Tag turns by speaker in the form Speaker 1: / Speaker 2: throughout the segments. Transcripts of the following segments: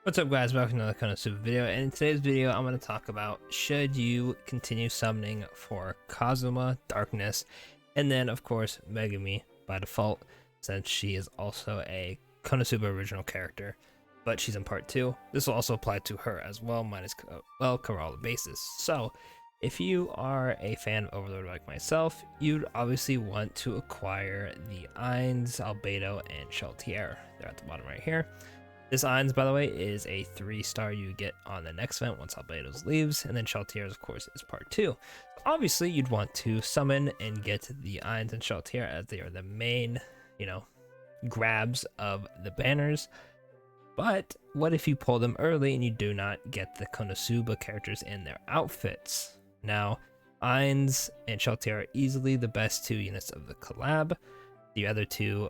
Speaker 1: What's up guys, welcome to another Konosuba video, and in today's video I'm going to talk about should you continue summoning for Cosmo, Darkness, and then of course Megumi by default, since she is also a Konosuba original character, but she's in part 2. This will also apply to her as well, minus, cover all the bases. So if you are a fan of Overlord like myself, you'd obviously want to acquire the Ainz, Albedo, and Sheltier. They're at the bottom right here. This Ainz, by the way, is a 3-star you get on the next event once Albedo's leaves, and then Sheltier's, of course, is part 2. So obviously, you'd want to summon and get the Ainz and Sheltier as they are the main, grabs of the banners. But what if you pull them early and you do not get the Konosuba characters in their outfits? Now, Ainz and Sheltier are easily the best 2 units of the collab. The other 2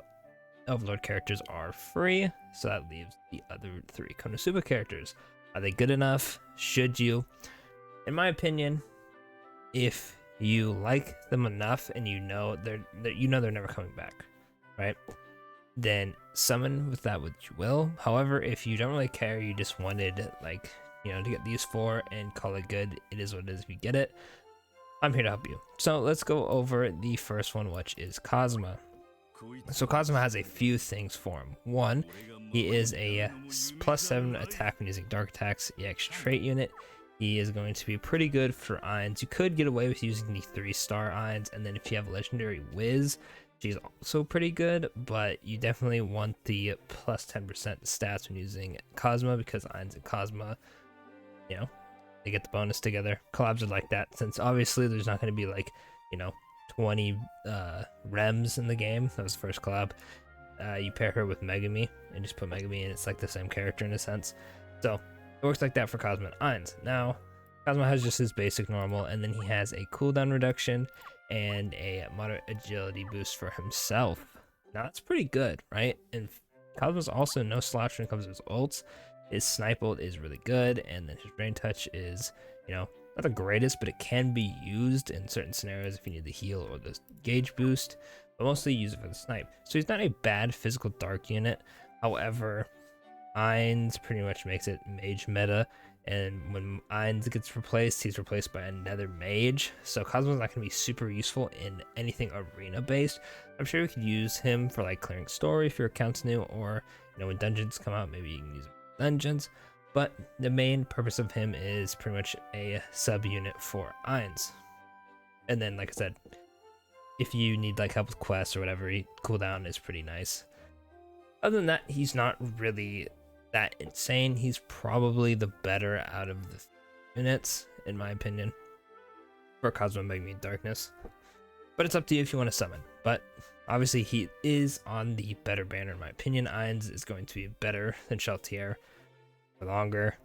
Speaker 1: Overlord characters are free, so that leaves the other 3 Konosuba characters. Are they good enough? Should you? In my opinion, if you like them enough and you know they're never coming back, right? Then summon with that which you will. However, if you don't really care, you just wanted to get these 4 and call it good, it is what it is if you get it. I'm here to help you. So let's go over the first one, which is Cosmo. So Cosmo has a few things for him. One, he is a +7 attack when using dark attacks EX trait unit. He is going to be pretty good for Ainz. You could get away with using the 3-star Ainz, and then if you have legendary Wiz, she's also pretty good, but you definitely want the +10% stats when using Cosmo, because Ainz and Cosmo, they get the bonus together. Collabs are like that, since obviously there's not going to be 20 Rems in the game. That was the first collab. You pair her with Megumi and just put Megumi in. It's like the same character in a sense. So it works like that for Cosmo and Ainz. Now, Cosmo has just his basic normal, and then he has a cooldown reduction and a moderate agility boost for himself. Now that's pretty good, right? And Cosmo's also no slouch when it comes to his ults. His snipe ult is really good, and then his brain touch is, not the greatest, but it can be used in certain scenarios if you need the heal or the gauge boost, but mostly use it for the snipe. So he's not a bad physical dark unit. However, Ainz pretty much makes it mage meta, and when Ainz gets replaced, he's replaced by another mage. So Cosmo's not going to be super useful in anything arena based. I'm sure you could use him for clearing story if your account's new, or when dungeons come out, maybe you can use him for dungeons. But the main purpose of him is pretty much a sub-unit for Ainz. And then, like I said, if you need help with quests or whatever, cooldown is pretty nice. Other than that, he's not really that insane. He's probably the better out of the units, in my opinion, for Cosmo, Megumi, and Darkness. But it's up to you if you want to summon. But obviously, he is on the better banner, in my opinion. Ainz is going to be better than Sheltier. Longer,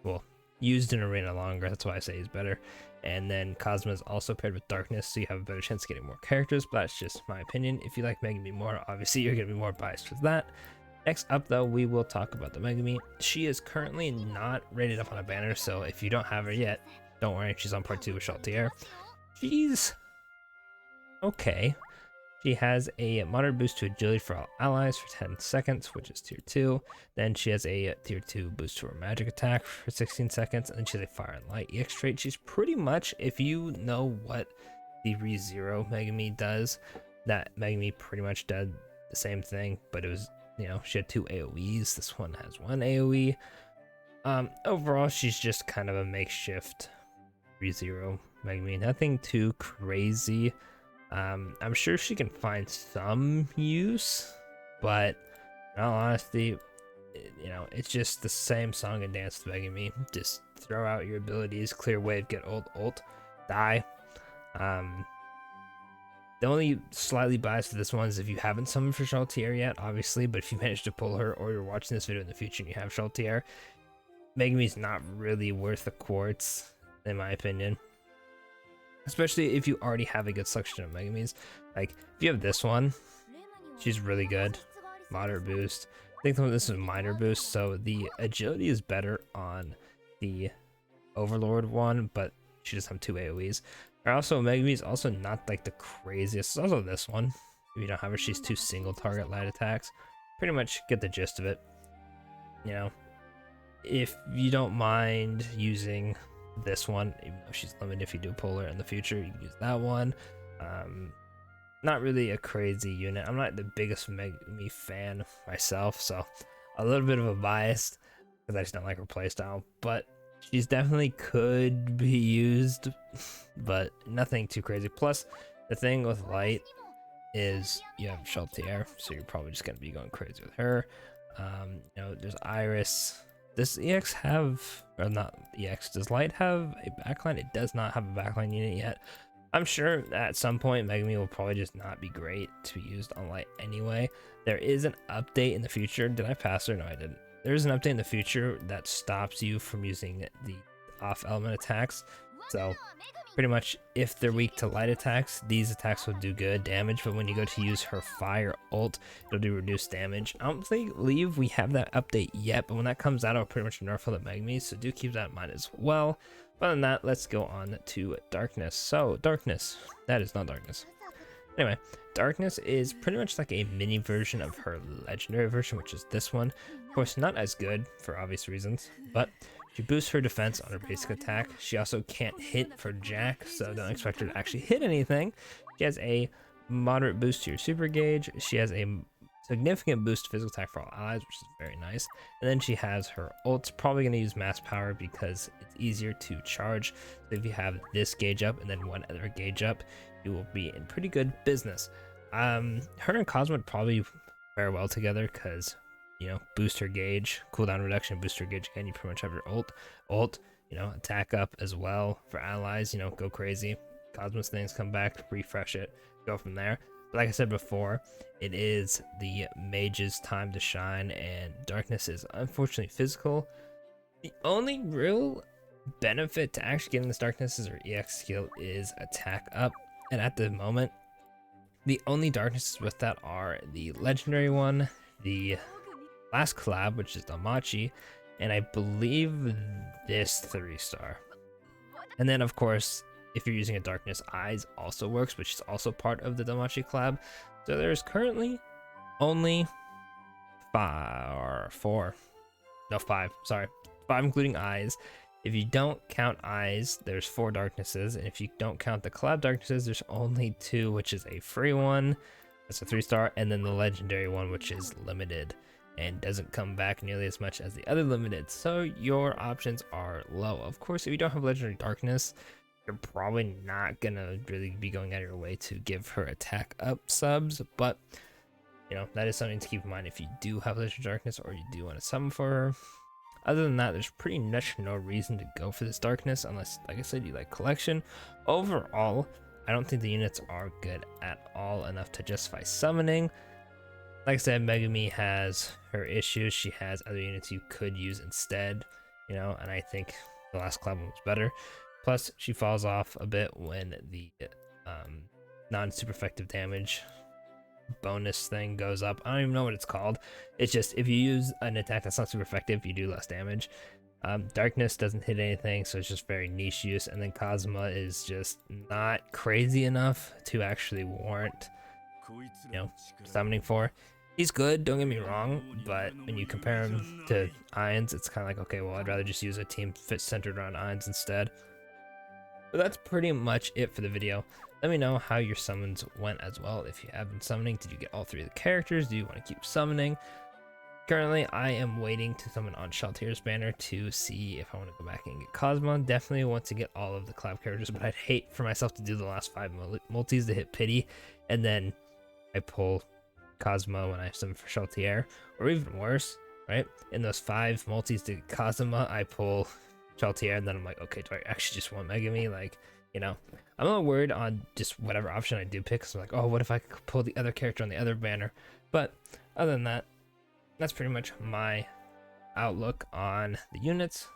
Speaker 1: well, used in arena longer, that's why I say he's better. And then Cosmo is also paired with Darkness, so you have a better chance of getting more characters, but that's just my opinion. If you like Megumi more, obviously you're going to be more biased with that. Next up though, we will talk about the Megumi. She is currently not rated up on a banner, so if you don't have her yet, don't worry, she's on part 2 with Sheltier. She's okay. She has a moderate boost to agility for all allies for 10 seconds, which is tier 2. Then she has a tier 2 boost to her magic attack for 16 seconds. And then she has a fire and light EX trait. She's pretty much, if you know what the ReZero Megumi does, that Megumi pretty much did the same thing, but it was, she had 2 AoEs. This one has 1 AoE. Overall, she's just kind of a makeshift ReZero Megumi. Nothing too crazy. I'm sure she can find some use, but in all honesty, it's just the same song and dance to Megumi. Just throw out your abilities, clear wave, get ult, die. The only slightly biased to this one is if you haven't summoned for Sheltier yet, obviously, but if you manage to pull her, or you're watching this video in the future and you have Sheltier, Megumi's not really worth the quartz, in my opinion. Especially if you already have a good selection of Megumis. If you have this one, she's really good. Moderate boost. I think this is a minor boost, so the agility is better on the Overlord one, but she does have 2 AoEs. Also, Megumi is also not the craziest. Also this one. If you don't have her, she's 2 single target light attacks. Pretty much get the gist of it. if you don't mind using this one, even though she's limited, if you do pull her in the future, you can use that one. Not really a crazy unit. I'm not the biggest Megumi fan myself, so a little bit of a bias because I just don't like her playstyle, but she's definitely could be used, but nothing too crazy. Plus, the thing with light is you have Sheltier, so you're probably just going to be going crazy with her. You know, there's Iris. Does EX have, or not EX, does Light have a backline? It does not have a backline unit yet. I'm sure at some point Megumi will probably just not be great to be used on Light anyway. There is an update in the future. Did I pass her? No, I didn't. There is an update in the future that stops you from using the off element attacks. So pretty much if they're weak to light attacks, these attacks will do good damage, but when you go to use her fire ult, it'll do reduced damage. I don't believe we have that update yet, but when that comes out, I'll pretty much nerf all the Megumi, so do keep that in mind as well. But other than that, let's go on to Darkness. So, Darkness. That is not Darkness. Anyway, Darkness is pretty much like a mini version of her legendary version, which is this one. Of course, not as good for obvious reasons, but she boosts her defense on her basic attack. She also can't hit for Jack, so don't expect her to actually hit anything. She has a moderate boost to your super gauge. She has a significant boost to physical attack for all allies, which is very nice. And then she has her ult. Probably going to use mass power because it's easier to charge. So if you have this gauge up and then one other gauge up, you will be in pretty good business. Her and Cosmo would probably fare well together because, you know, boost her gauge, cooldown reduction, boost her gauge again. You pretty much have your ult, you know, attack up as well for allies, you know, go crazy. Cosmo's things come back, refresh it, go from there. But like I said before, it is the mage's time to shine, and Darkness is unfortunately physical. The only real benefit to actually getting this Darkness is her EX skill is attack up, and at the moment, the only Darknesses with that are the legendary one, the last collab, which is Damachi, and I believe this 3-star. And then of course, if you're using a Darkness, Eyes also works, which is also part of the Damachi collab. So there's currently only 5, sorry, 5 including Eyes. If you don't count Eyes, there's 4 Darknesses, and if you don't count the collab Darknesses, there's only 2, which is a free one, that's a 3-star, and then the legendary one, which is limited and doesn't come back nearly as much as the other limited, so your options are low. Of course, if you don't have legendary Darkness, you're probably not gonna really be going out of your way to give her attack up subs, but you know, that is something to keep in mind if you do have legendary Darkness or you do want to summon for her. Other than that, there's pretty much no reason to go for this Darkness unless, like I said, you like collection. Overall, I don't think the units are good at all enough to justify summoning. Like I said, Megumi has her issues. She has other units you could use instead, you know, and I think the last collab one was better. Plus, she falls off a bit when the non-super effective damage bonus thing goes up. I don't even know what it's called. It's just if you use an attack that's not super effective, you do less damage. Darkness doesn't hit anything, so it's just very niche use. And then Cosmo is just not crazy enough to actually warrant, you know, summoning for. He's good, don't get me wrong, but when you compare him to Ions, it's kind of like, okay, well, I'd rather just use a team centered around Ions instead. But that's pretty much it for the video. Let me know how your summons went as well. If you have been summoning, did you get all 3 of the characters? Do you want to keep summoning? Currently, I am waiting to summon on Sheltier's banner to see if I want to go back and get Cosmo. Definitely want to get all of the collab characters, but I'd hate for myself to do the last 5 multis to hit pity, and then I pull Cosmo when I summon for Sheltier, or even worse, right? In those 5 multis to Cosmo, I pull Sheltier, and then I'm like, okay, do I actually just want Megumi? Like, you know, I'm a little worried on just whatever option I do pick, so I'm like, oh, what if I could pull the other character on the other banner? But other than that, that's pretty much my outlook on the units.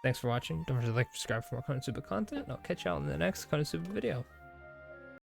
Speaker 1: Thanks for watching. Don't forget to like, subscribe for more Konosuba content, and I'll catch y'all in the next Konosuba video.